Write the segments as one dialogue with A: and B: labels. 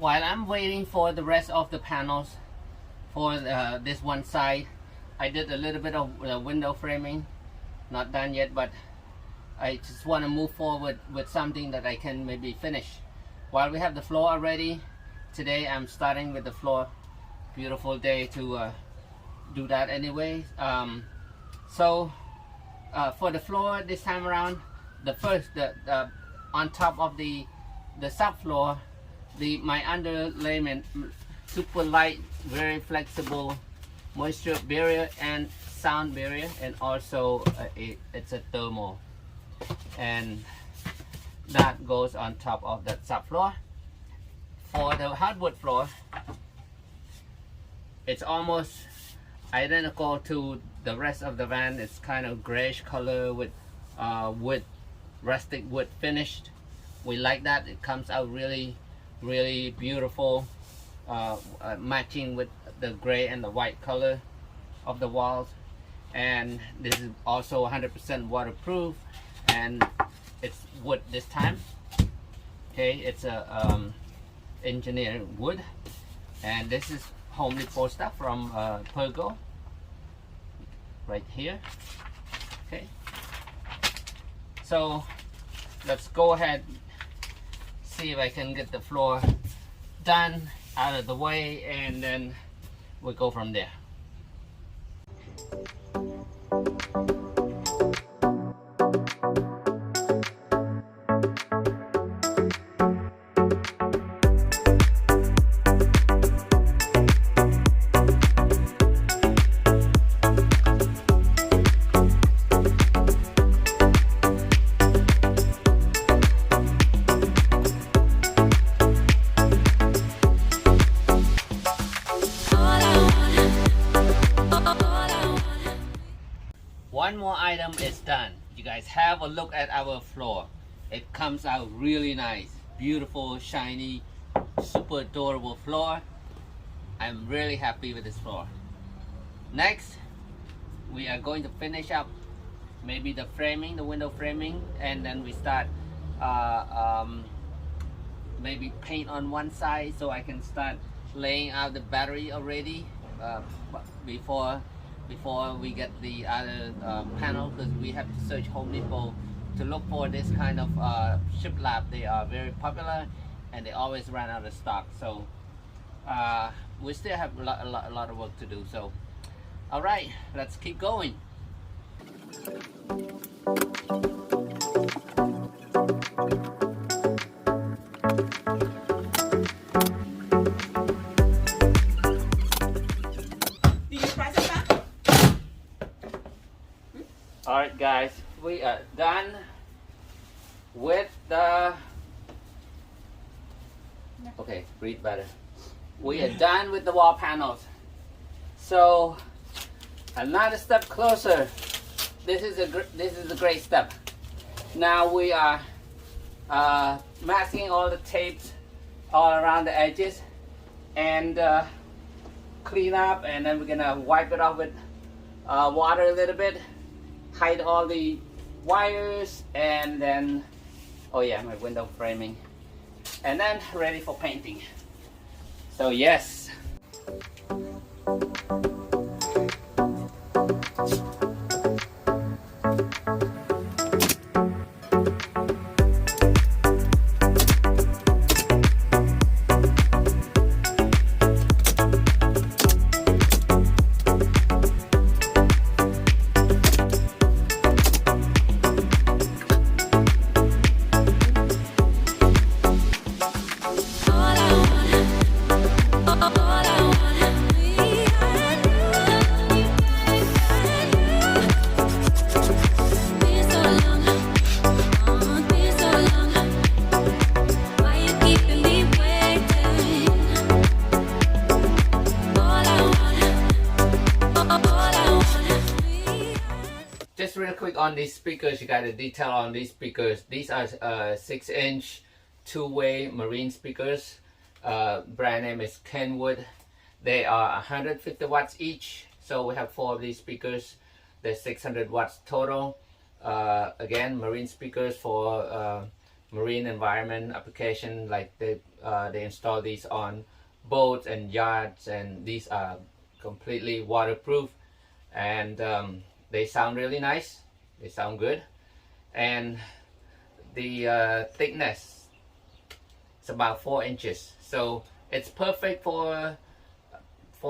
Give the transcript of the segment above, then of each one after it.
A: while I'm waiting for the rest of the panels for this one side, I did a little bit of window framing, not done yet, but I just want to move forward with something that I can maybe finish. While we have the floor already, today I'm starting with the floor. Beautiful day to do that anyway. So for the floor this time around, the on top of the subfloor, my underlayment super light, very flexible moisture barrier and sound barrier, and also it's a thermal, and that goes on top of that subfloor. For the hardwood floor, it's almost identical to the rest of the van. It's kind of grayish color with rustic wood finished. We like that. It comes out really beautiful, matching with the gray and the white color of the walls. And this is also 100% waterproof, and it's wood this time. Okay, it's a engineered wood, and this is Home Depot stuff from Pergo right here. Okay, so let's go ahead, see if I can get the floor done, out of the way, and then we'll go from there. One more item is done. You guys have a look at our floor. It comes out really nice, beautiful, shiny, super adorable floor. I'm really happy with this floor. Next, we are going to finish up maybe the framing, the window framing, and then we start maybe paint on one side, so I can start laying out the battery already before we get the other panel, because we have to search Home Depot to look for this kind of Shiplap. They are very popular and they always run out of stock, so we still have a lot of work to do. So all right, let's keep going. Alright guys, we are done with the, okay, read better. We are done with the wall panels. So another step closer. This is a great step. Now we are masking all the tapes all around the edges and clean up, and then we're gonna wipe it off with water a little bit. Hide all the wires, and then, oh yeah, my window framing, and then ready for painting. So yes. Just real quick on these speakers, you got a detail on these speakers. These are 6-inch two-way Marine speakers. Brand name is Kenwood. They are 150 watts each. So we have 4 of these speakers. They're 600 watts total. Again, Marine speakers for marine environment application, like they install these on boats and yachts, and these are completely waterproof, and they sound really nice, they sound good. And the thickness is about 4 inches, so it's perfect for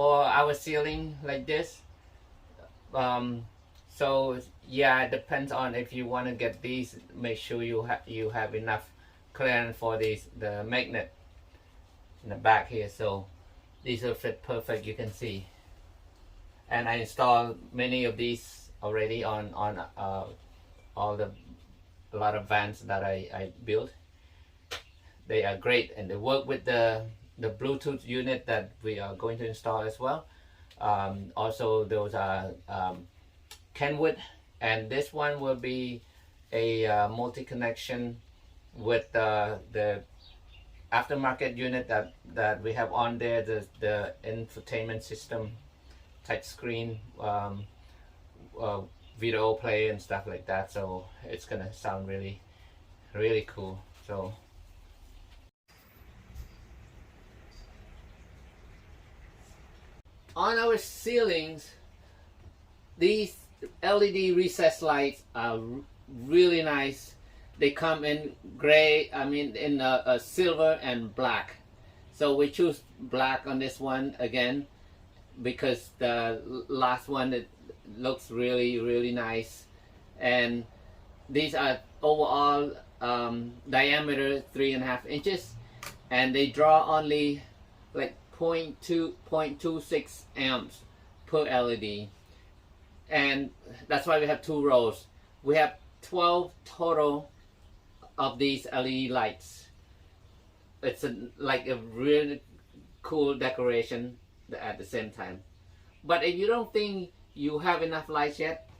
A: our ceiling like this. So yeah, it depends on if you want to get these. Make sure you have enough clearance for the magnet in the back here. So these will fit perfect, you can see. And I installed many of these already on a lot of vans that I built. They are great, and they work with the Bluetooth unit that we are going to install as well. Also, those are Kenwood, and this one will be a multi-connection with the aftermarket unit that we have on there, the infotainment system, touch screen, video player and stuff like that. So it's gonna sound really cool. So on our ceilings, these LED recess lights are really nice. They come in gray, in a silver and black. So we choose black on this one again because the last one, it looks really nice. And these are overall diameter 3.5 inches, and they draw only like 0.26 amps per LED. And that's why we have 2 rows. We have 12 total of these LED lights. It's like a really cool decoration at the same time. But if you don't think you have enough lights yet,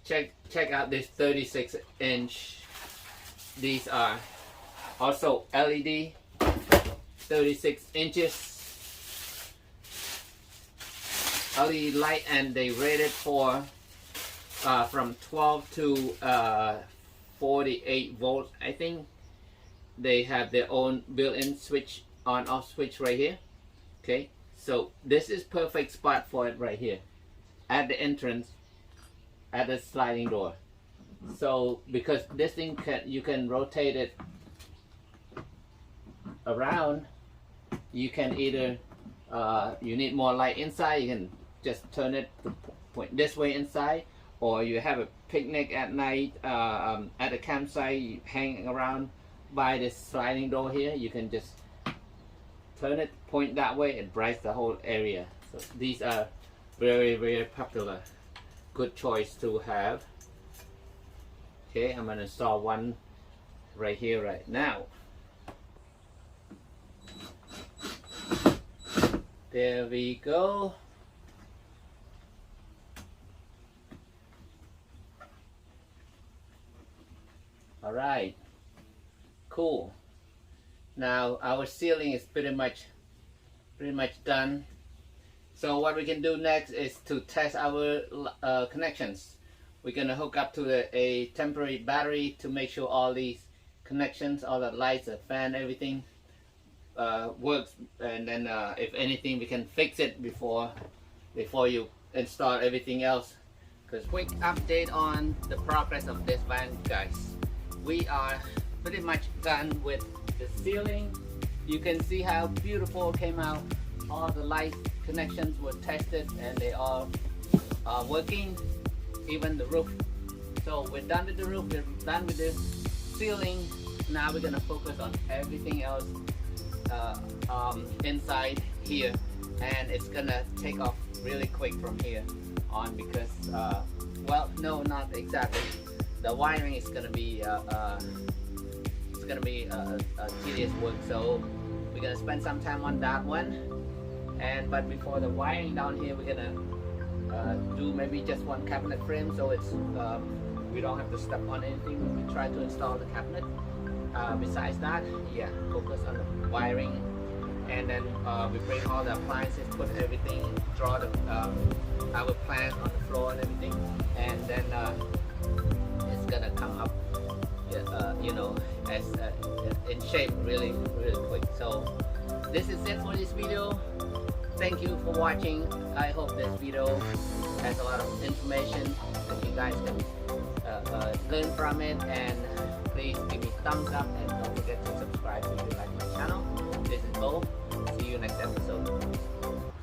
A: check out this 36-inch. These are also LED, 36 inches LED light, and they rated for from 12 to 48 volts. I think they have their own built-in switch on-off switch right here. Okay, so this is perfect spot for it right here at the entrance, at the sliding door. So because this thing you can rotate it around, you can either you need more light inside, you can just turn it to point this way inside, or you have a picnic at night at a campsite, you hang around by this sliding door here, you can just turn it, point that way, it brights the whole area. So these are very popular, good choice to have. Okay, I'm gonna install one right here right now. There we go. All right, cool. Now our ceiling is pretty much done. So what we can do next is to test our connections. We're gonna hook up to a temporary battery to make sure all these connections, all the lights, the fan, everything works, and then if anything we can fix it before you install everything else. Because quick update on the progress of this van, guys. We are pretty much done with the ceiling. You can see how beautiful it came out. All the light connections were tested and they all are working, even the roof. So we're done with the roof, we're done with the ceiling. Now we're gonna focus on everything else inside here, and it's gonna take off really quick from here on because well, no, not exactly. The wiring is gonna be tedious work, so we're gonna spend some time on that one. But before the wiring down here, we're gonna do maybe just one cabinet frame, so it's we don't have to step on anything when we try to install the cabinet. Besides that, yeah, focus on the wiring, and then we bring all the appliances, put everything, draw the our plan on the floor and everything, and then it's gonna come up you know, as in shape really quick. So this is it for this video. Thank you for watching. I hope this video has a lot of information that you guys can learn from it, and please give me thumbs up and